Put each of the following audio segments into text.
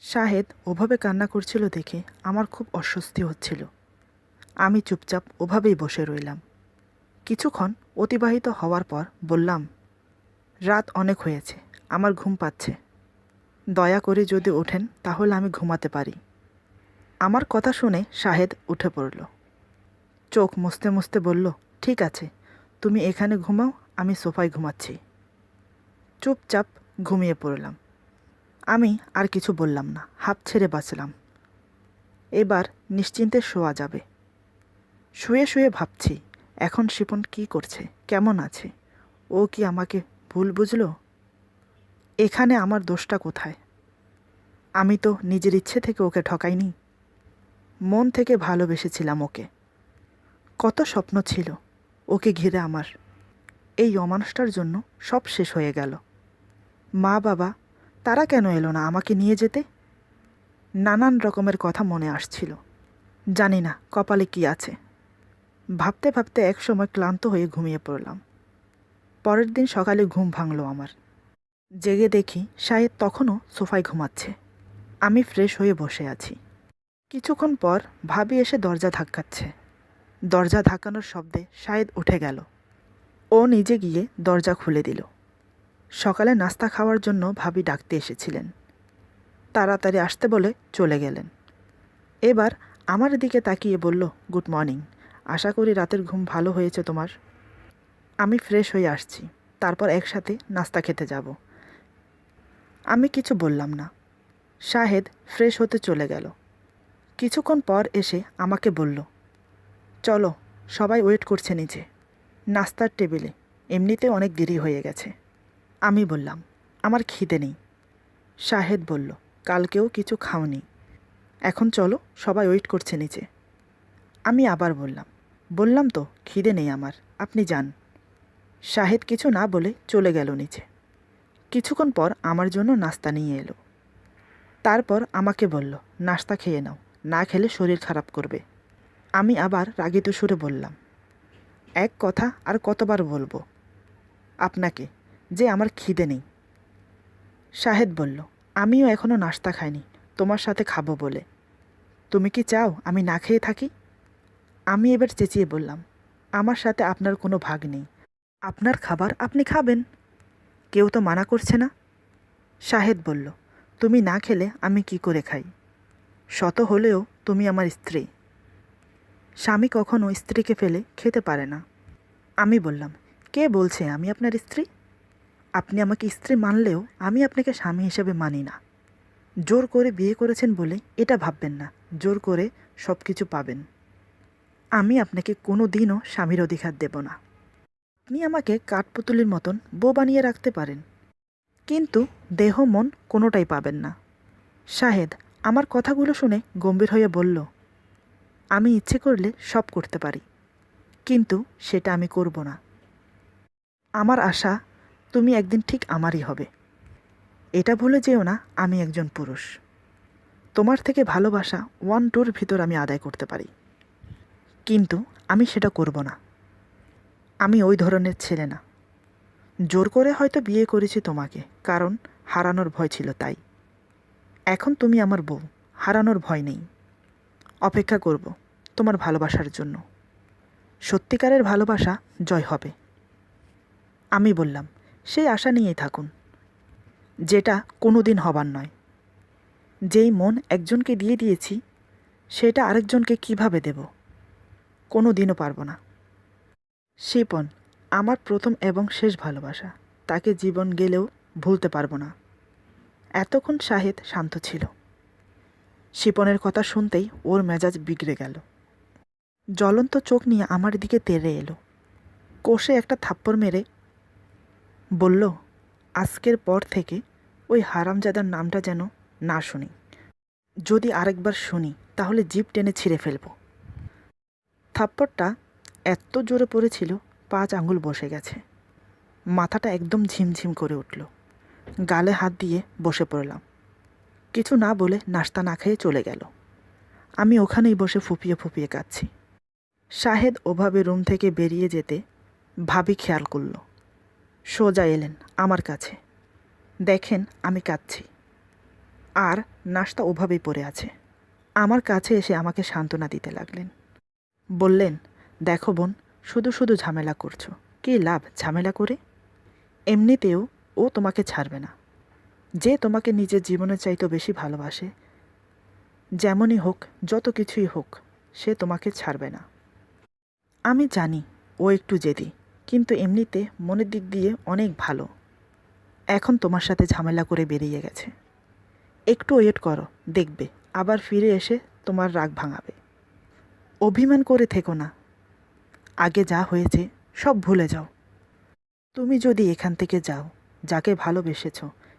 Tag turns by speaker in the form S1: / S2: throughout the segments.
S1: শাহেদ ওভাবে কান্না করছিল দেখে আমার খুব অস্বস্তি হচ্ছিল। আমি চুপচাপ ওভাবেই বসে রইলাম। কিছুক্ষণ অতিবাহিত হওয়ার পর বললাম, রাত অনেক হয়েছে, আমার ঘুম পাচ্ছে। দয়া করে যদি ওঠেন তাহলে আমি ঘুমাতে পারি। আমার কথা শুনে শাহেদ উঠে পড়ল। চোখ মুছতে মুছতে বলল, ঠিক আছে, তুমি এখানে ঘুমাও, আমি সোফায় ঘুমাচ্ছি। চুপচাপ ঘুমিয়ে পড়লাম। আমি আর কিছু বললাম না, হাঁপ ছেড়ে বাঁচলাম। এবার নিশ্চিন্তে শোয়া যাবে। শুয়ে শুয়ে ভাবছি, এখন শিপন কী করছে, কেমন আছে? ও কি আমাকে ভুল বুঝলো? এখানে আমার দোষটা কোথায়? আমি তো নিজের ইচ্ছে থেকে ওকে ঠকাইনি। মন থেকে ভালোবেসেছিলাম ওকে। কত স্বপ্ন ছিল ওকে ঘিরে আমার। এই অমানুষটার জন্য সব শেষ হয়ে গেল। মা বাবা তারা কেন এলো না আমাকে নিয়ে যেতে? নানান রকমের কথা মনে আসছিল। জানি না কপালে কি আছে। ভাবতে ভাবতে একসময় ক্লান্ত হয়ে ঘুমিয়ে পড়লাম। পরের দিন সকালে ঘুম ভাঙল আমার। জেগে দেখি শাহেদ তখনও সোফায় ঘুমাচ্ছে। আমি ফ্রেশ হয়ে বসে আছি। কিছুক্ষণ পর ভাবি এসে দরজা ধাক্কাচ্ছে। দরজা ধাক্কানোর শব্দে শাহেদ উঠে গেল। ও নিজে গিয়ে দরজা খুলে দিল। সকালে নাস্তা খাওয়ার জন্য ভাবি ডাকতে এসেছিলেন। তাড়াতাড়ি আসতে বলে চলে গেলেন। এবার আমার দিকে তাকিয়ে বলল, গুড মর্নিং, আশা করি রাতের ঘুম ভালো হয়েছে তোমার। আমি ফ্রেশ হয়ে আসছি, তারপর একসাথে নাস্তা খেতে যাব। আমি কিছু বললাম না। শাহেদ ফ্রেশ হতে চলে গেল। কিছুক্ষণ পর এসে আমাকে বলল, চলো, সবাই ওয়েট করছে নিচে, নাস্তার টেবিলে, এমনিতে অনেক দেরি হয়ে গেছে। আমি বললাম, আমার খিদে নেই। শাহেদ বলল, কালকেও কিছু খাওনি, এখন চলো, সবাই ওয়েট করছে নিচে। আমি আবার বললাম তো খিদে নেই আমার, আপনি যান। শাহেদ কিছু না বলে চলে গেল নিচে। কিছুক্ষণ পর আমার জন্য নাস্তা নিয়ে এলো। তারপর আমাকে বলল, নাস্তা খেয়ে নাও, না খেলে শরীর খারাপ করবে। আমি আবার রাগিত সুরে বললাম, এক কথা আর কতবার বলবো আপনাকে যে আমার খিদে নেই? শাহেদ বলল, আমিও এখনও নাস্তা খাইনি, তোমার সাথে খাবো বলে। তুমি কি চাও আমি না খেয়ে থাকি? আমি এবার চেঁচিয়ে বললাম, আমার সাথে আপনার কোনো ভাগ নেই, আপনার খাবার আপনি খাবেন, কেউ তো মানা করছে না। শাহেদ বলল, তুমি না খেলে আমি কি করে খাই? শত হলেও তুমি আমার স্ত্রী। স্বামী কখনো স্ত্রীকে ফেলে খেতে পারে না। আমি বললাম, কে বলছে আমি আপনার স্ত্রী? আপনি আমাকে স্ত্রী মানলেও আমি আপনাকে স্বামী হিসেবে মানি না। জোর করে বিয়ে করেছেন বলে এটা ভাববেন না জোর করে সব কিছু পাবেন। আমি আপনাকে কোনো দিনও স্বামীর অধিকার দেব না। আপনি আমাকে কাঠপুতুলির মতন বউ বানিয়ে রাখতে পারেন, কিন্তু দেহ মন কোনোটাই পাবেন না। শাহেদ আমার কথাগুলো শুনে গম্ভীর হয়ে বলল, আমি ইচ্ছে করলে সব করতে পারি, কিন্তু সেটা আমি করব না। আমার আশা তুমি একদিন ঠিক আমারই হবে। এটা ভুলে যেও না আমি একজন পুরুষ। তোমার থেকে ভালোবাসা 1-2 ভিতর আমি আদায় করতে পারি, কিন্তু আমি সেটা করব না। আমি ওই ধরনের ছেলে না। জোর করে হয়তো বিয়ে করেছি তোমাকে, কারণ হারানোর ভয় ছিল তাই। এখন তুমি আমার বউ, হারানোর ভয় নেই। অপেক্ষা করব তোমার ভালোবাসার জন্য। সত্যিকারের ভালোবাসা জয় হবে। আমি বললাম, সেই আশা নিয়েই থাকুন, যেটা কোনো দিন হবার নয়। যেই মন একজনকে দিয়ে দিয়েছি সেটা আরেকজনকে কিভাবে দেব? কোনো দিনও পারবো না। শিপন আমার প্রথম এবং শেষ ভালোবাসা, তাকে জীবন গেলেও ভুলতে পারবো না। এতক্ষণ শাহেদ শান্ত ছিল। শিপনের কথা শুনতেই ওর মেজাজ বিগড়ে গেল। জ্বলন্ত চোখ নিয়ে আমার দিকে তেড়ে এলো। কষে একটা থাপ্পড় মেরে বলল, আজকের পর থেকে ওই হারামজাদার নামটা যেন না শুনি। যদি আরেকবার শুনি তাহলে জিভ টেনে ছিঁড়ে ফেলব। থাপ্পড়টা এত জোরে পড়েছিল 5 আঙুল বসে গেছে। মাথাটা একদম ঝিমঝিম করে উঠল। গালে হাত দিয়ে বসে পড়লাম। কিছু না বলে নাস্তা না খেয়ে চলে গেল। আমি ওখানেই বসে ফুপিয়ে ফুপিয়ে কাঁদছি। শাহেদ ওভাবে রুম থেকে বেরিয়ে যেতে ভাবি খেয়াল করল। সোজা এলেন আমার কাছে। দেখেন আমি কাঁদছি। আর নাশতা ওভাবেই পড়ে আছে। আমার কাছে এসে আমাকে সান্ত্বনা দিতে লাগলেন। বললেন, দেখো বোন, শুধু শুধু ঝামেলা করছো। কী লাভ ঝামেলা করে? এমনিতেও ও তোমাকে ছাড়বে না। যে তোমাকে নিজের জীবনের চাইতেও বেশি ভালোবাসে, যেমনই হোক, যত কিছুই হোক, সে তোমাকে ছাড়বে না। আমি জানি ও একটু জেদি, কিন্তু এমনিতে মনের দিক দিয়ে অনেক ভালো। এখন তোমার সাথে ঝামেলা করে বেরিয়ে গেছে। একটু ওয়েট করো, দেখবে আবার ফিরে এসে তোমার রাগ ভাঙাবে। অভিমান করে থেকো না। আগে যা হয়েছে সব ভুলে যাও। তুমি যদি এখান থেকে যাও, যাকে ভালোবেসেছ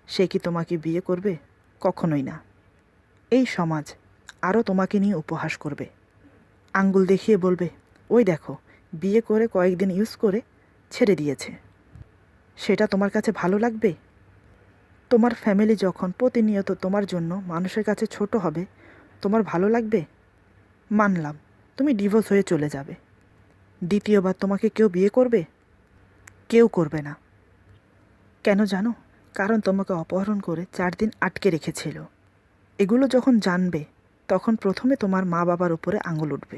S1: সে কি তোমাকে বিয়ে করবে? কখনোই না। এই সমাজ আরও তোমাকে নিয়ে উপহাস করবে। আঙ্গুল দেখিয়ে বলবে, ওই দেখো, বিয়ে করে কয়েকদিন ইউজ করে ছেড়ে দিয়েছে। সেটা তোমার কাছে ভালো লাগবে? তোমার ফ্যামিলি যখন প্রতিনিয়ত তোমার জন্য মানুষের কাছে ছোট হবে, তোমার ভালো লাগবে? মানলাম তুমি ডিভোর্স হয়ে চলে যাবে। দ্বিতীয়বার তোমাকে কেউ বিয়ে করবে? কেউ করবে না। কেন জানো? কারণ তোমাকে অপহরণ করে 4 দিন আটকে রেখেছিল। এগুলো যখন জানবে, তখন প্রথমে তোমার মা বাবার উপরে আঙুল উঠবে।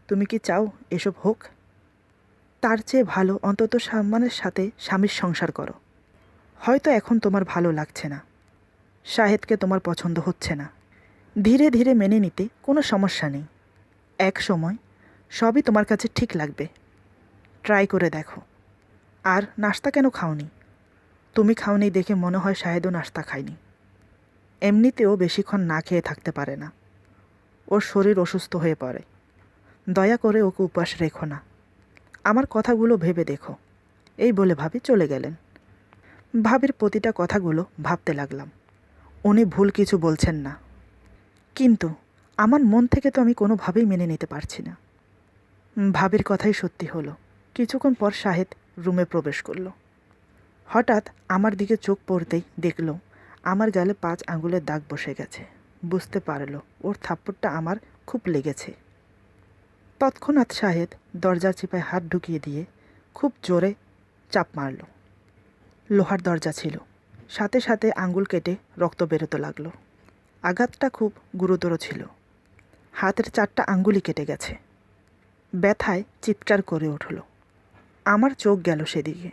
S1: তুমি কি চাও এসব হোক? তার চেয়ে ভালো অন্তত সম্মানের সাথে স্বামীর সংসার করো। হয়তো এখন তোমার ভালো লাগছে না, শাহেদকে তোমার পছন্দ হচ্ছে না। ধীরে ধীরে মেনে নিতে কোনো সমস্যা নেই। এক সময় সবই তোমার কাছে ঠিক লাগবে। ট্রাই করে দেখো। আর নাস্তা কেন খাওনি? তুমি খাওনি দেখে মনে হয় শাহেদও নাস্তা খায়নি। এমনিতেও বেশিক্ষণ না খেয়ে থাকতে পারে না। ওর শরীর অসুস্থ হয়ে পড়ে। দয়া করে ওকে উপবাস রেখো না। আমার কথাগুলো ভেবে দেখো। এই বলে ভাবি চলে গেলেন। ভাবির প্রতিটা কথাগুলো ভাবতে লাগলাম। উনি ভুল কিছু বলছেন না, কিন্তু আমার মন থেকে তো আমি কোনোভাবেই মেনে নিতে পারছি না। ভাবির কথাই সত্যি হলো। কিছুক্ষণ পর শাহেদ রুমে প্রবেশ করল। হঠাৎ আমার দিকে চোখ পড়তেই দেখল আমার গালে 5 আঙুলের দাগ বসে গেছে। বুঝতে পারল ওর থাপ্পড়টা আমার খুব লেগেছে। তৎক্ষণাৎ শাহেদ দরজার চিপায় হাত ঢুকিয়ে দিয়ে খুব জোরে চাপ মারল। লোহার দরজা ছিল, সাথে সাথে আঙুল কেটে রক্ত বেরোতে লাগলো। আঘাতটা খুব গুরুতর ছিল। হাতের 4টা আঙ্গুলই কেটে গেছে। ব্যথায় চিৎকার করে উঠল। আমার চোখ গেল সেদিকে।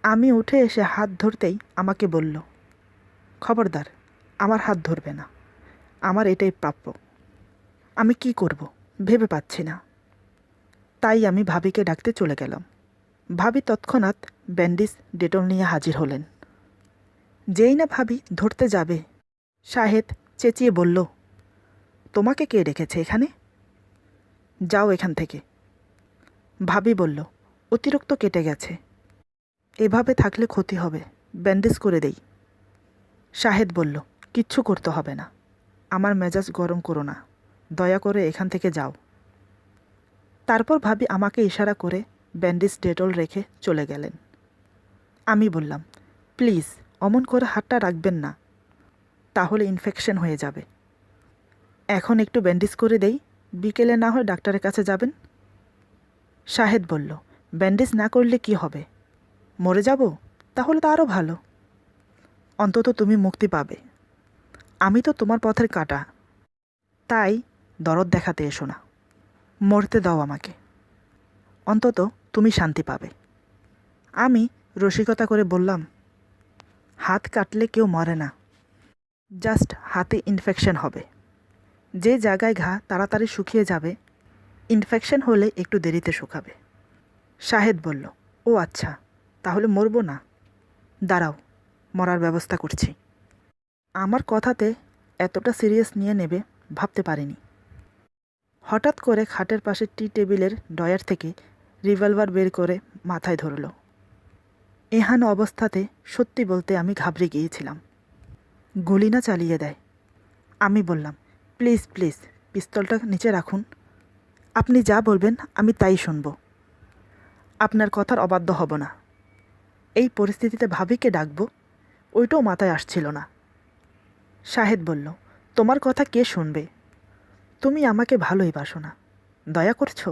S1: আমি উঠে এসে হাত ধরতেই আমাকে বলল, খবরদার, আমার হাত ধরবে না। আমার এটাই প্রাপ্য। আমি কি করব ভেবে পাচ্ছি না। তাই আমি ভাবিকে ডাকতে চলে গেলাম। ভাবি তৎক্ষণাৎ ব্যান্ডিজ ডেটল নিয়ে হাজির হলেন। যেই না ভাবি ধরতে যাবে, শাহেদ চেঁচিয়ে বলল, তোমাকে কে রেখেছে এখানে? যাও এখান থেকে। ভাবি বলল, অতিরিক্ত কেটে গেছে, এভাবে থাকলে ক্ষতি হবে, ব্যান্ডেজ করে দেই। শাহেদ বলল, কিচ্ছু করতে হবে না। আমার মেজাজ গরম করো না, দয়া করে এখান থেকে যাও। তারপর ভাবি আমাকে ইশারা করে ব্যান্ডেজ ডেটল রেখে চলে গেলেন। আমি বললাম, প্লিজ অমন করে হাতটা রাখবেন না, তাহলে ইনফেকশন হয়ে যাবে। এখন একটু ব্যান্ডেজ করে দেই, বিকেলে না হয় ডাক্তারের কাছে যাবেন। শাহেদ বলল, ব্যান্ডেজ না করলে কি হবে? মরে যাব? তাহলে তো আরও ভালো। অন্তত তুমি মুক্তি পাবে। আমি তো তোমার পথের কাঁটা, তাই দরদ দেখাতে এসো না। মরতে দাও আমাকে, অন্তত তুমি শান্তি পাবে। আমি রসিকতা করে বললাম, হাত কাটলে কেউ মরে না, জাস্ট হাতে ইনফেকশন হবে। যে জায়গায় ঘা তাড়াতাড়ি শুকিয়ে যাবে, ইনফেকশন হলে একটু দেরিতে শুকাবে। শাহেদ বলল, ও আচ্ছা, তাহলে মরবো না? দাঁড়াও, মরার ব্যবস্থা করছি। আমার কথাতে এতটা সিরিয়াস নিয়ে নেবে ভাবতে পারিনি। হঠাৎ করে খাটের পাশে টি টেবিলের ডয়ার থেকে রিভলভার বের করে মাথায় ধরল। এহেন অবস্থাতে সত্যি বলতে আমি ঘাবড়ে গিয়েছিলাম। গুলি না চালিয়ে দেয়? আমি বললাম, প্লিজ প্লিজ পিস্তলটা নিচে রাখুন। আপনি যা বলবেন আমি তাই শুনব। আপনার কথার অবাধ্য হব না। এই পরিস্থিতিতে ভাবিকে ডাকব, ওইটাও মাথায় আসছিল না। শাহেদ বলল, তোমার কথা কে শুনবে? তুমি আমাকে ভালোই বাসো না, দয়া করছো?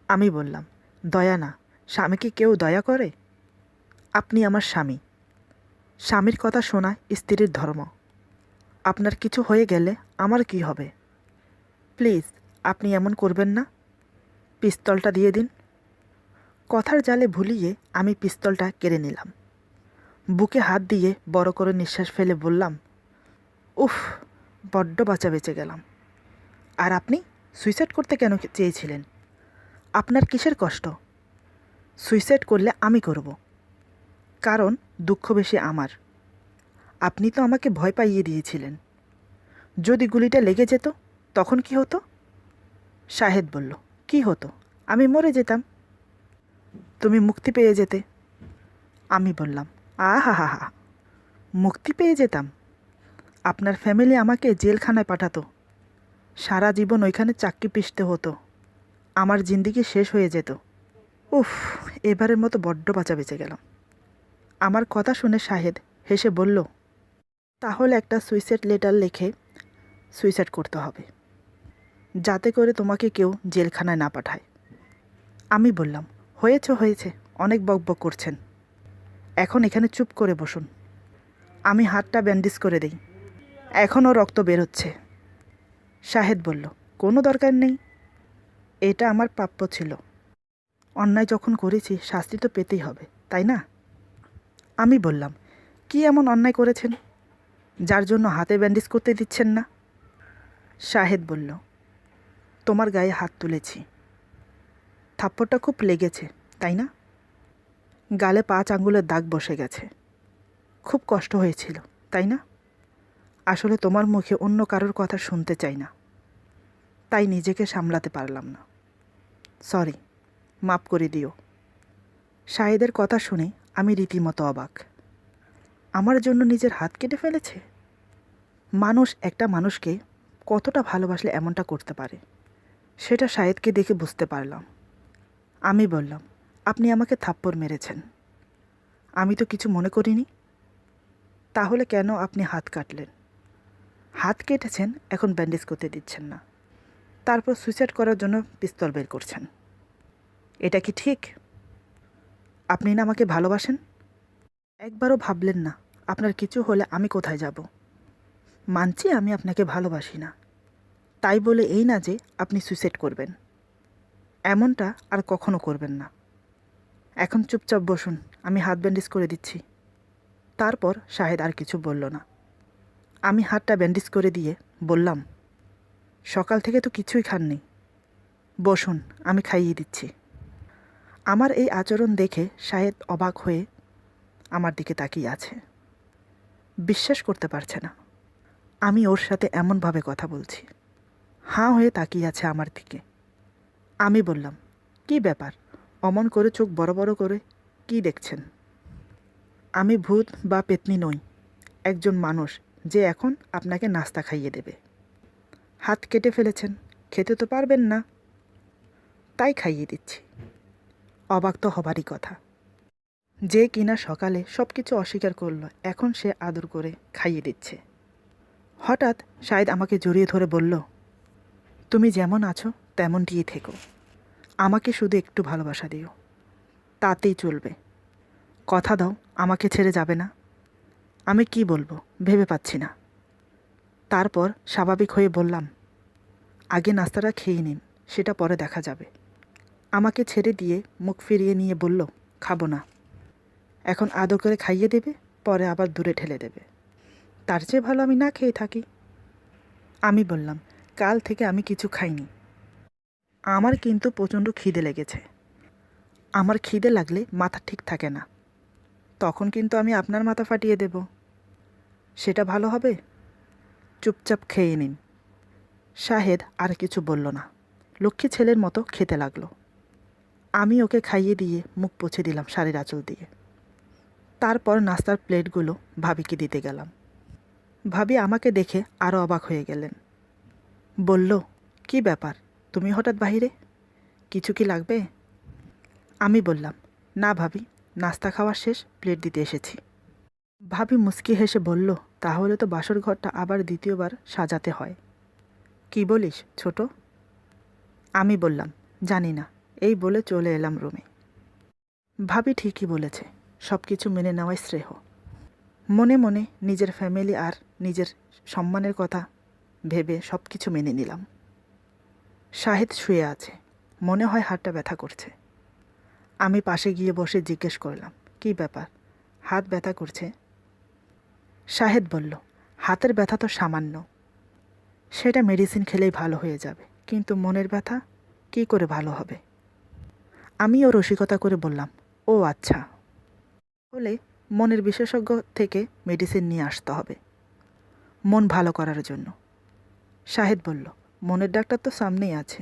S1: আমি বললাম, দয়া না, স্বামীকে কেউ দয়া করে? আপনি আমার স্বামী। স্বামীর কথা শোনা স্ত্রীর ধর্ম। আপনার কিছু হয়ে গেলে আমার কি হবে? প্লিজ, আপনি এমন করবেন না। পিস্তলটা দিয়ে দিন। কথার জালে ভুলিয়ে আমি পিস্তলটা কেড়ে নিলাম। বুকে হাত দিয়ে বড় করে নিঃশ্বাস ফেলে বললাম, উফ, বড্ড বাঁচা বেঁচে গেলাম। আর আপনি সুইসাইড করতে কেন চেয়েছিলেন? আপনার কিসের কষ্ট? সুইসাইড করলে আমি করব, কারণ দুঃখ বেশি আমার। আপনি তো আমাকে ভয় পাইয়ে দিয়েছিলেন। যদি গুলিটা লেগে যেত তখন কি হতো? শাহেদ বলল, কি হতো? আমি মরে যেতাম। তুমি মুক্তি পেয়ে যেতে। আমি বললাম, আহা হা হা, মুক্তি পেয়ে যেতাম? আপনার ফ্যামিলি আমাকে জেলখানায় পাঠাতো। সারা জীবন ওইখানে চাক্কি পিষতে হতো। আমার জিন্দিগি শেষ হয়ে যেত। উফ, এবারের মতো বড্ড বাঁচা বেঁচে গেলাম। আমার কথা শুনে শাহেদ হেসে বলল, তাহলে একটা সুইসাইড লেটার লিখে সুইসাইড করতে হবে, যাতে করে তোমাকে কেউ জেলখানায় না পাঠায়। আমি বললাম, হয়েছে, অনেক বকবক করছেন। এখন এখানে চুপ করে বসুন। আমি হাতটা ব্যান্ডেজ করে দিই। এখনও রক্ত বের হচ্ছে। শাহেদ বলল, কোনো দরকার নেই। এটা আমার প্রাপ্য ছিল। অন্যায় যখন করেছি শাস্তি তো পেতেই হবে, তাই না? আমি বললাম, কি এমন অন্যায় করেছেন যার জন্য হাতে ব্যান্ডেজ করতে দিচ্ছেন না? শাহেদ বলল, তোমার গায়ে হাত তুলেছি। থাপ্পড়টা খুব লেগেছে, তাই না? গালে 5 আঙ্গুলের দাগ বসে গেছে। খুব কষ্ট হয়েছিল, তাই না? আসলে তোমার মুখে অন্য কারোর কথা শুনতে চাই না, তাই নিজেকে সামলাতে পারলাম না। সরি, মাফ করে দিও। শাহেদের কথা শুনে আমি রীতিমতো অবাক। আমার জন্য নিজের হাত কেটে ফেলেছে? মানুষ একটা মানুষকে কতটা ভালোবাসলে এমনটা করতে পারে, সেটা শাহেদকে দেখে বুঝতে পারলাম। আমি বললাম, আপনি আমাকে থাপ্পড় মেরেছেন, আমি তো কিছু মনে করিনি। তাহলে কেন আপনি হাত কাটলেন? হাত কেটেছেন, এখন ব্যান্ডেজ করতে দিচ্ছেন না, তারপর সুইসাইড করার জন্য পিস্তল বের করছেন। এটা কি ঠিক? আপনি না আমাকে ভালোবাসেন? একবারও ভাবলেন না আপনার কিছু হলে আমি কোথায় যাব? মানছি আমি আপনাকে ভালোবাসি না, তাই বলে এই না যে আপনি সুইসাইড করবেন। এমনটা আর কখনো করবেন না। এখন চুপচাপ বসুন, আমি হাত ব্যান্ডেজ করে দিচ্ছি। তারপর শাহেদ আর কিছু বলল না। আমি হাতটা ব্যান্ডেজ করে দিয়ে বললাম, সকাল থেকে তো কিছুই খাননি, বসুন, আমি খাইয়ে দিচ্ছি। আমার এই আচরণ দেখে শাহেদ অবাক হয়ে আমার দিকে তাকিয়ে আছে। বিশ্বাস করতে পারছে না আমি ওর সাথে এমনভাবে কথা বলছি। হাঁ হয়ে তাকিয়ে আছে আমার দিকে। আমি বললাম, কি ব্যাপার, অমন করে চোখ বড় বড় করে কি দেখছেন? আমি ভূত বা পেতনি নই, একজন মানুষ যে এখন আপনাকে নাস্তা খাইয়ে দেবে। হাত কেটে ফেলেছেন, খেতে তো পারবেন না, তাই খাইয়ে দিচ্ছি। অবাক তো হবারই কথা। যে কিনা সকালে সব কিছু অস্বীকার করলো, এখন সে আদর করে খাইয়ে দিচ্ছে। হঠাৎ শাহেদ আমাকে জড়িয়ে ধরে বলল, তুমি যেমন আছো তেমনটিই থেকো, আমাকে শুধু একটু ভালোবাসা দিও, তাতেই চলবে। কথা দাও আমাকে ছেড়ে যাবে না। আমি কি বলবো ভেবে পাচ্ছি না। তারপর স্বাভাবিক হয়ে বললাম, আগে নাস্তাটা খেয়ে নিন, সেটা পরে দেখা যাবে। আমাকে ছেড়ে দিয়ে মুখ ফিরিয়ে নিয়ে বলল, খাবো না। এখন আদর করে খাইয়ে দেবে, পরে আবার দূরে ঠেলে দেবে। তার চেয়ে ভালো আমি না খেয়ে থাকি। আমি বললাম, কাল থেকে আমি কিছু খাইনি। আমার কিন্তু প্রচণ্ড খিদে লেগেছে। আমার খিদে লাগলে মাথা ঠিক থাকে না, তখন কিন্তু আমি আপনার মাথা ফাটিয়ে দেব। সেটা ভালো হবে? চুপচাপ খেয়ে নিন। শাহেদ আর কিছু বলল না, লক্ষ্মী ছেলের মতো খেতে লাগলো। আমি ওকে খাইয়ে দিয়ে মুখ পুছে দিলাম শাড়ির আঁচল দিয়ে। তারপর নাস্তার প্লেটগুলো ভাবিকে দিতে গেলাম। ভাবি আমাকে দেখে আরও অবাক হয়ে গেলেন। বলল, কি ব্যাপার, তুমি হঠাৎ বাহিরে, কিছু কি লাগবে? আমি বললাম, না ভাবি, নাস্তা খাওয়া শেষ, প্লেট দিতে এসেছি। ভাবি মুচকি হেসে বলল, তাহলে তো বাসর ঘরটা আবার দ্বিতীয়বার সাজাতে হয়। কি বলিস ছোট? আমি বললাম, জানি না, এই বলে চলে এলাম রুমে। ভাবি ঠিকই বলেছে, সব কিছু মেনে নেওয়াই শ্রেয়। মনে মনে নিজের ফ্যামিলি আর নিজের সম্মানের কথা ভেবে সব কিছু মেনে নিলাম। শাহেদ শুয়ে আছে, মনে হয় হাতটা ব্যথা করছে। আমি পাশে গিয়ে বসে জিজ্ঞেস করলাম, কী ব্যাপার, হাত ব্যথা করছে? শাহেদ বলল, হাতের ব্যথা তো সামান্য, সেটা মেডিসিন খেলেই ভালো হয়ে যাবে, কিন্তু মনের ব্যথা কী করে ভালো হবে? আমিও রসিকতা করে বললাম, ও আচ্ছা, হলে মনের বিশেষজ্ঞ থেকে মেডিসিন নিয়ে আসতে হবে মন ভালো করার জন্য। শাহেদ বলল, মনের ডাক্তার তো সামনেই আছে।